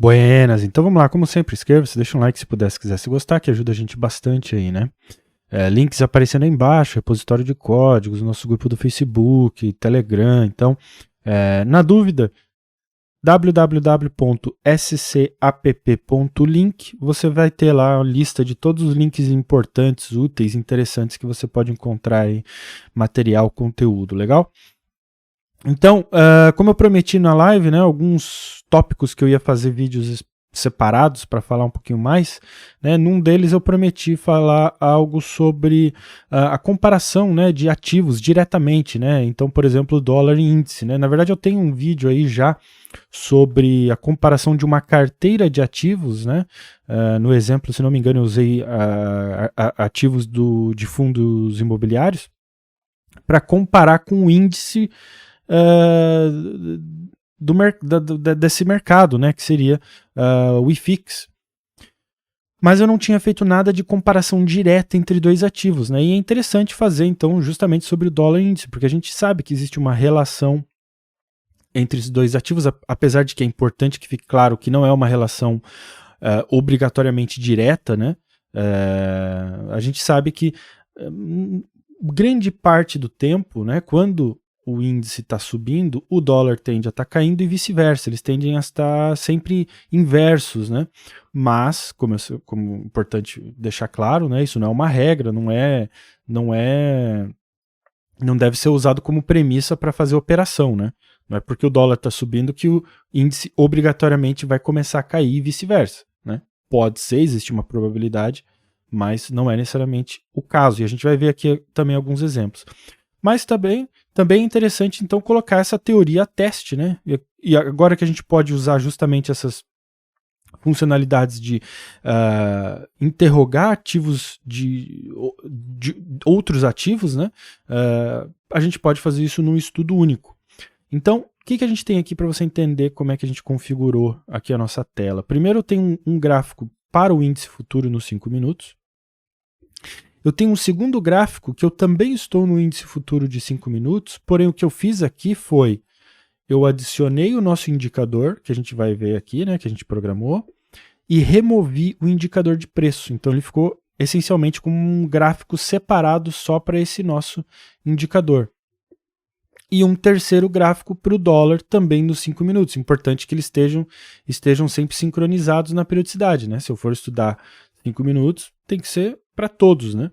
Buenas, então vamos lá, como sempre, inscreva-se, deixa um like se puder, se quiser, se gostar, que ajuda a gente bastante aí, né? Links aparecendo aí embaixo, repositório de códigos, nosso grupo do Facebook, Telegram, então, na dúvida, www.scapp.link, você vai ter lá a lista de todos os links importantes, úteis, interessantes que você pode encontrar aí, material, conteúdo, legal? Então, como eu prometi na live, né, alguns tópicos que eu ia fazer vídeos separados para falar um pouquinho mais, né, num deles eu prometi falar algo sobre a comparação, né, de ativos diretamente, né, então, por exemplo, o dólar e índice, né, na verdade eu tenho um vídeo aí já sobre a comparação de uma carteira de ativos, né, no exemplo, se não me engano, eu usei ativos de fundos imobiliários para comparar com o índice desse mercado, né, que seria o IFIX. Mas eu não tinha feito nada de comparação direta entre dois ativos, né? E é interessante fazer, então, justamente sobre o dólar índice, porque a gente sabe que existe uma relação entre os dois ativos, apesar de que é importante que fique claro que não é uma relação obrigatoriamente direta, né? A gente sabe que grande parte do tempo, né, quando o índice está subindo, o dólar tende a estar caindo e vice-versa, eles tendem a estar sempre inversos, né? Mas, como é importante deixar claro, né, isso não é uma regra, não deve ser usado como premissa para fazer operação, né? Não é porque o dólar está subindo que o índice obrigatoriamente vai começar a cair e vice-versa, né? Pode ser, existe uma probabilidade, mas não é necessariamente o caso. E a gente vai ver aqui também alguns exemplos. Mas também é interessante, então, colocar essa teoria a teste, né? E agora que a gente pode usar justamente essas funcionalidades de interrogar ativos de outros ativos, né? A gente pode fazer isso num estudo único. Então, o que a gente tem aqui para você entender como é que a gente configurou aqui a nossa tela? Primeiro eu tenho um gráfico para o índice futuro nos 5 minutos. Eu tenho um segundo gráfico que eu também estou no índice futuro de 5 minutos, porém o que eu fiz aqui foi, eu adicionei o nosso indicador, que a gente vai ver aqui, né, que a gente programou, e removi o indicador de preço. Então ele ficou essencialmente como um gráfico separado só para esse nosso indicador. E um terceiro gráfico para o dólar também nos 5 minutos. Importante que eles estejam sempre sincronizados na periodicidade, né? Se eu for estudar 5 minutos, tem que ser para todos, né?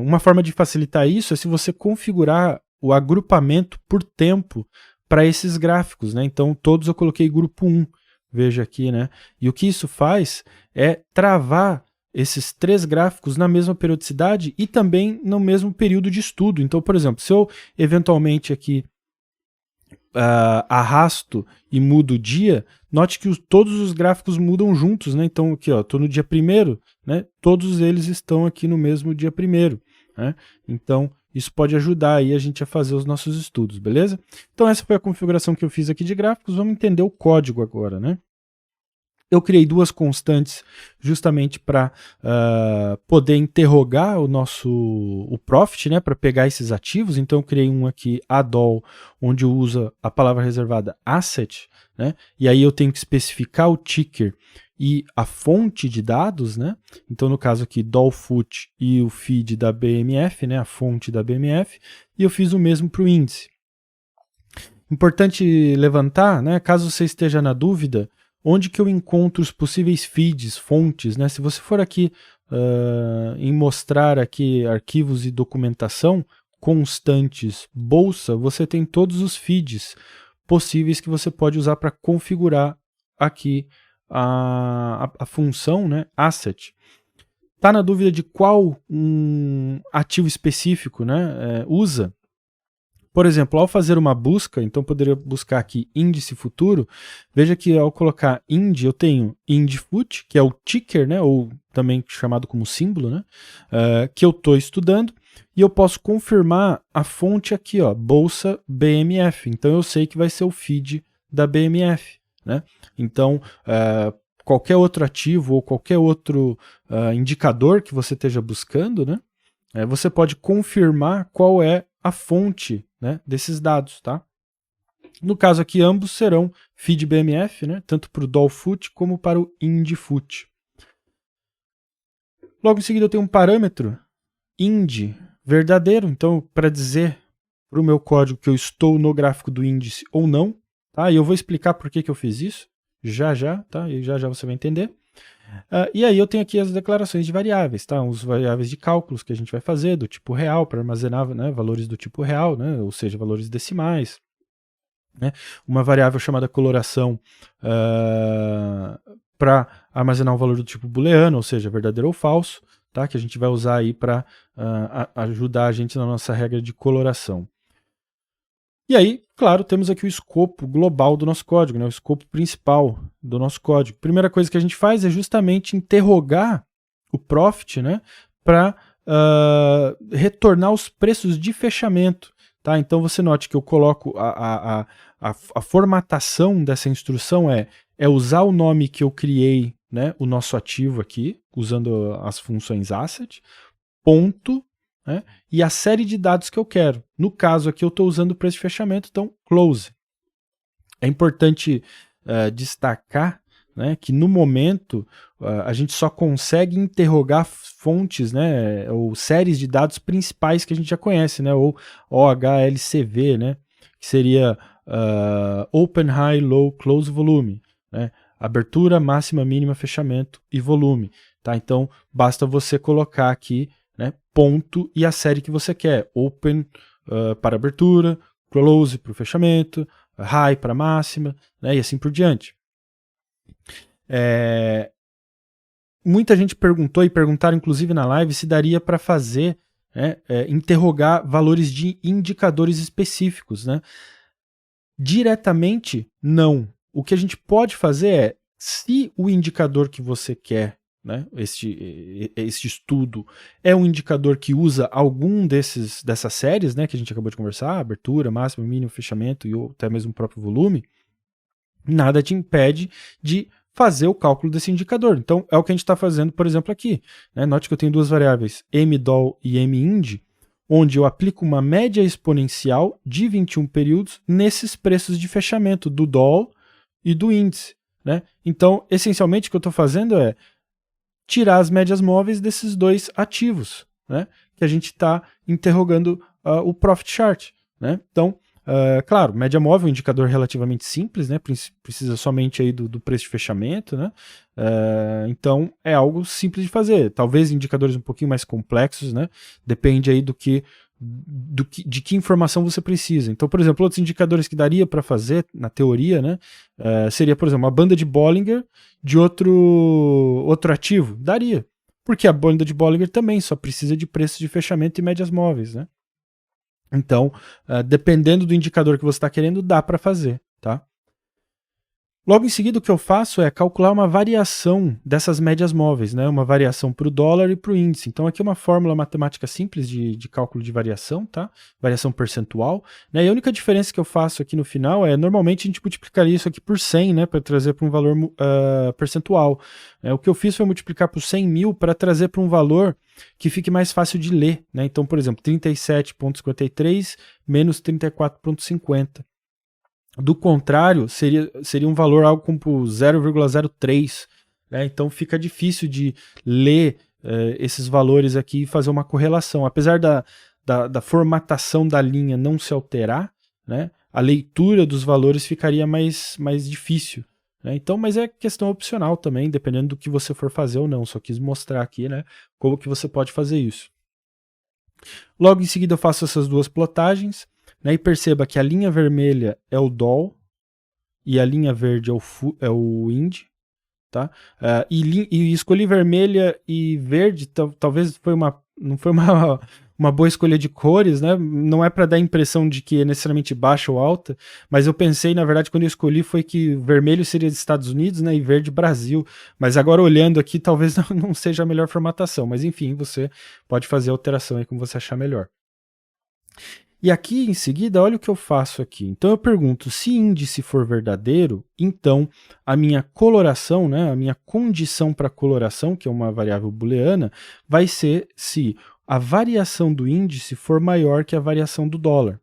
Uma forma de facilitar isso é se você configurar o agrupamento por tempo para esses gráficos, né? Então, todos eu coloquei grupo 1, veja aqui, né? E o que isso faz é travar esses 3 gráficos na mesma periodicidade e também no mesmo período de estudo. Então, por exemplo, se eu eventualmente aqui arrasto e mudo o dia, note que todos os gráficos mudam juntos, né? Então aqui, estou no dia 1º, né? Todos eles estão aqui no mesmo dia 1º, né? Então isso pode ajudar aí a gente a fazer os nossos estudos, beleza? Então essa foi a configuração que eu fiz aqui de gráficos, vamos entender o código agora, né? Eu criei 2 constantes justamente para poder interrogar o profit, né, para pegar esses ativos. Então eu criei um aqui, ADOL, onde eu uso a palavra reservada asset, né, e aí eu tenho que especificar o ticker e a fonte de dados, né? Então no caso aqui dolfoot e o feed da BMF, né, a fonte da BMF, e eu fiz o mesmo para o índice. Importante levantar, né, caso você esteja na dúvida, onde que eu encontro os possíveis feeds, fontes, né? Se você for aqui em mostrar aqui arquivos e documentação, constantes, bolsa, você tem todos os feeds possíveis que você pode usar para configurar aqui a função, né, asset. Tá na dúvida de qual ativo específico, né, usa? Por exemplo, ao fazer uma busca, então poderia buscar aqui índice futuro, veja que ao colocar IND, eu tenho INDFUT, que é o ticker, né, ou também chamado como símbolo, né, que eu estou estudando, e eu posso confirmar a fonte aqui, ó, Bolsa BMF, então eu sei que vai ser o feed da BMF, né? Então, qualquer outro ativo ou qualquer outro indicador que você esteja buscando, né, você pode confirmar qual é a fonte, né, desses dados, tá? No caso aqui, ambos serão feed BMF, né? Tanto para o dolFoot como para o indFoot. Logo em seguida eu tenho um parâmetro ind verdadeiro, então para dizer para o meu código que eu estou no gráfico do índice ou não, tá? E eu vou explicar por que eu fiz isso, já, tá? E já você vai entender. E aí eu tenho aqui as declarações de variáveis, tá? Os variáveis de cálculos que a gente vai fazer do tipo real para armazenar, né, valores do tipo real, né, ou seja, valores decimais. Né? Uma variável chamada coloração para armazenar um valor do tipo booleano, ou seja, verdadeiro ou falso, tá? Que a gente vai usar aí para ajudar a gente na nossa regra de coloração. E aí, claro, temos aqui o escopo global do nosso código, né? O escopo principal do nosso código. Primeira coisa que a gente faz é justamente interrogar o profit, né? Para retornar os preços de fechamento. Tá? Então você note que eu coloco a formatação dessa instrução é usar o nome que eu criei, né, o nosso ativo aqui, usando as funções asset, ponto, né, e a série de dados que eu quero. No caso aqui eu estou usando o preço de fechamento, então close. É importante destacar, né, que no momento a gente só consegue interrogar fontes, né, ou séries de dados principais que a gente já conhece, né, ou OHLCV, né, que seria Open, High, Low, Close Volume, né, abertura, máxima, mínima, fechamento e volume. Tá? Então basta você colocar aqui, né, ponto e a série que você quer, Open para abertura, Close para o fechamento, High para máxima, né, e assim por diante. Muita gente perguntou, e perguntaram inclusive na live, se daria para fazer, né, interrogar valores de indicadores específicos. Né? Diretamente, não. O que a gente pode fazer é, se o indicador que você quer, né, este estudo, é um indicador que usa algum dessas séries, né, que a gente acabou de conversar, abertura, máximo, mínimo, fechamento e até mesmo o próprio volume, nada te impede de fazer o cálculo desse indicador. Então, é o que a gente está fazendo, por exemplo, aqui. Né? Note que eu tenho duas variáveis, mdol e mind, onde eu aplico uma média exponencial de 21 períodos nesses preços de fechamento do dol e do índice. Né? Então, essencialmente, o que eu estou fazendo é tirar as médias móveis desses dois ativos, né? Que a gente está interrogando o profit chart. Né? Então, claro, média móvel é um indicador relativamente simples, né? Precisa somente aí do preço de fechamento, né? Então é algo simples de fazer. Talvez indicadores um pouquinho mais complexos, né? Depende aí de que informação você precisa. Então, por exemplo, outros indicadores que daria para fazer na teoria, né? Seria, por exemplo, uma banda de Bollinger de outro ativo. Daria. Porque a banda de Bollinger também só precisa de preços de fechamento e médias móveis, né? Então, dependendo do indicador que você está querendo, dá para fazer, tá? Logo em seguida, o que eu faço é calcular uma variação dessas médias móveis, né? Uma variação para o dólar e para o índice. Então, aqui é uma fórmula matemática simples de cálculo de variação, tá? Variação percentual. Né? E a única diferença que eu faço aqui no final é, normalmente a gente multiplicaria isso aqui por 100, né? Para trazer para um valor percentual. O que eu fiz foi multiplicar por 100 mil para trazer para um valor que fique mais fácil de ler. Né? Então, por exemplo, 37,53 menos 34,50. Do contrário, seria um valor algo como 0,03. Né? Então fica difícil de ler esses valores aqui e fazer uma correlação. Apesar da formatação da linha não se alterar, né? A leitura dos valores ficaria mais difícil. Né? Então, mas é questão opcional também, dependendo do que você for fazer ou não. Só quis mostrar aqui, né, como que você pode fazer isso. Logo em seguida eu faço essas duas plotagens. Né, e perceba que a linha vermelha é o dol e a linha verde é o ind. Tá? E escolhi vermelha e verde, talvez não foi uma boa escolha de cores, né? Não é para dar a impressão de que é necessariamente baixa ou alta, mas eu pensei, na verdade, quando eu escolhi foi que vermelho seria dos Estados Unidos, né, e verde Brasil, mas agora olhando aqui talvez não seja a melhor formatação, mas enfim, você pode fazer a alteração aí como você achar melhor. E aqui em seguida, olha o que eu faço aqui. Então eu pergunto, se índice for verdadeiro, então a minha coloração, né, a minha condição para coloração, que é uma variável booleana, vai ser se a variação do índice for maior que a variação do dólar.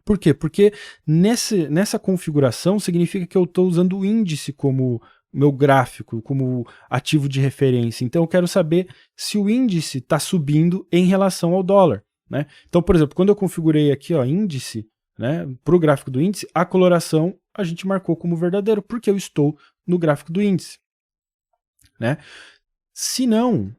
Por quê? Porque nessa configuração significa que eu estou usando o índice como meu gráfico, como ativo de referência. Então eu quero saber se o índice está subindo em relação ao dólar, né? Então, por exemplo, quando eu configurei aqui, ó, índice, né, para o gráfico do índice, a coloração a gente marcou como verdadeiro, porque eu estou no gráfico do índice, né? Se não,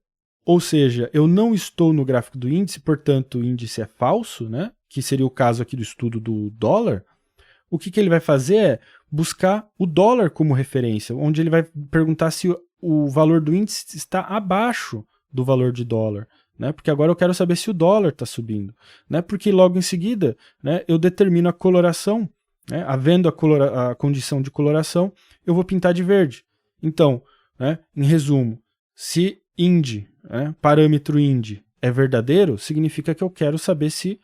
ou seja, eu não estou no gráfico do índice, portanto o índice é falso, né? Que seria o caso aqui do estudo do dólar, o que ele vai fazer é buscar o dólar como referência, onde ele vai perguntar se o valor do índice está abaixo do valor de dólar, né? Porque agora eu quero saber se o dólar está subindo, né? Porque logo em seguida, né, eu determino a coloração, né? Havendo a condição de coloração, eu vou pintar de verde. Então, né, em resumo, se IND, né, parâmetro IND é verdadeiro, significa que eu quero saber se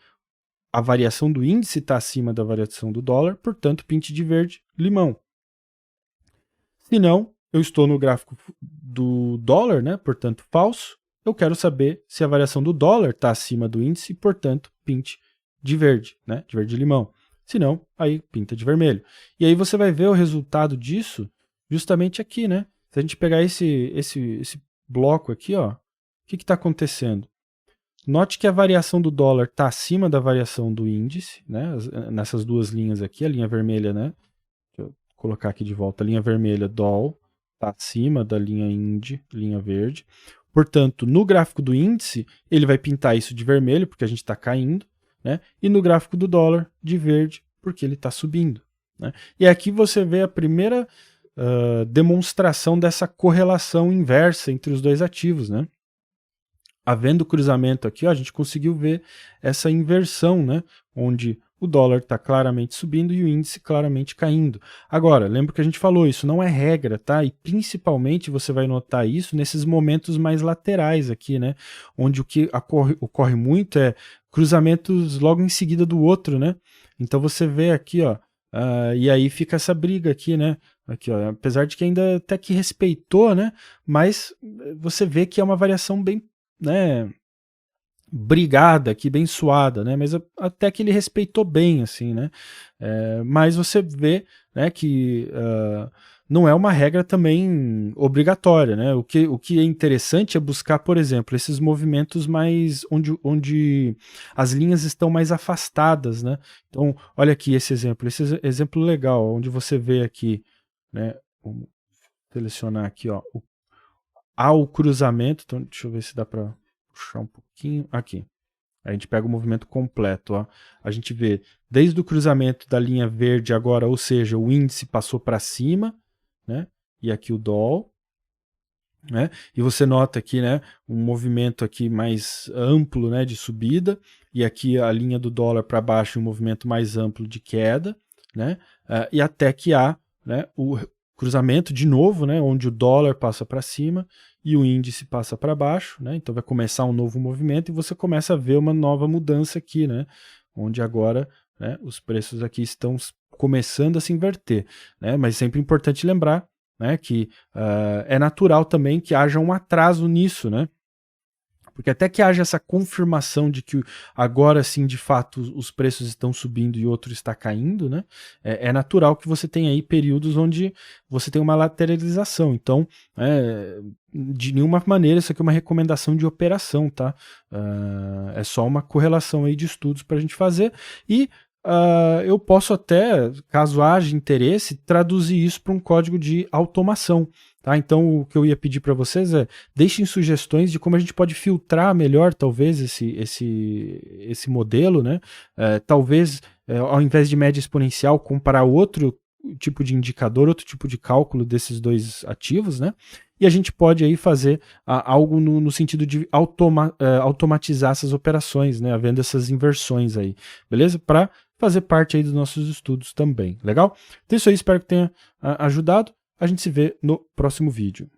a variação do índice está acima da variação do dólar, portanto, pinte de verde, limão. Se não, eu estou no gráfico do dólar, né, portanto, falso, eu quero saber se a variação do dólar está acima do índice, portanto, pinte de verde, né, de verde-limão. Se não, aí pinta de vermelho. E aí você vai ver o resultado disso justamente aqui, né? Se a gente pegar esse bloco aqui, ó, o que está acontecendo? Note que a variação do dólar está acima da variação do índice, né? Nessas duas linhas aqui, a linha vermelha, né? Deixa eu colocar aqui de volta, a linha vermelha, DOL, está acima da linha IND, linha verde. Portanto, no gráfico do índice, ele vai pintar isso de vermelho, porque a gente está caindo, né? E no gráfico do dólar, de verde, porque ele está subindo, né? E aqui você vê a primeira demonstração dessa correlação inversa entre os dois ativos, né? Havendo cruzamento aqui, ó, a gente conseguiu ver essa inversão, né? Onde o dólar está claramente subindo e o índice claramente caindo. Agora, lembra que a gente falou, isso não é regra, tá? E principalmente você vai notar isso nesses momentos mais laterais aqui, né? Onde o que ocorre muito é cruzamentos logo em seguida do outro, né? Então você vê aqui, ó, e aí fica essa briga aqui, né? Aqui, ó, apesar de que ainda até que respeitou, né? Mas você vê que é uma variação bem, né, brigada aqui, bem suada, né, mas até que ele respeitou bem, assim, né, mas você vê, né, que não é uma regra também obrigatória, né, o que é interessante é buscar, por exemplo, esses movimentos mais, onde as linhas estão mais afastadas, né, então, olha aqui esse exemplo legal, onde você vê aqui, né, vamos selecionar aqui, ó, ao cruzamento, então deixa eu ver se dá para puxar um pouquinho, aqui, a gente pega o movimento completo, ó. A gente vê desde o cruzamento da linha verde agora, ou seja, o índice passou para cima, né, e aqui o DOL, né, e você nota aqui, né, um movimento aqui mais amplo, né, de subida, e aqui a linha do dólar para baixo, um movimento mais amplo de queda, né, e até que há, né, o cruzamento de novo, né, onde o dólar passa para cima e o índice passa para baixo, né, então vai começar um novo movimento e você começa a ver uma nova mudança aqui, né, onde agora, né, os preços aqui estão começando a se inverter, né, mas sempre é importante lembrar, né, que é natural também que haja um atraso nisso, né, porque até que haja essa confirmação de que agora sim, de fato, os preços estão subindo e outro está caindo, né? É natural que você tenha aí períodos onde você tem uma lateralização. Então, de nenhuma maneira isso aqui é uma recomendação de operação, tá? É só uma correlação aí de estudos para a gente fazer e eu posso até, caso haja interesse, traduzir isso para um código de automação. Tá? Então o que eu ia pedir para vocês é deixem sugestões de como a gente pode filtrar melhor talvez esse modelo, né? Talvez ao invés de média exponencial comparar outro tipo de indicador, outro tipo de cálculo desses dois ativos, né? E a gente pode aí fazer algo no sentido de automatizar essas operações, né? Havendo essas inversões aí, beleza? Para fazer parte aí dos nossos estudos também, legal? Então é isso aí, espero que tenha ajudado. A gente se vê no próximo vídeo.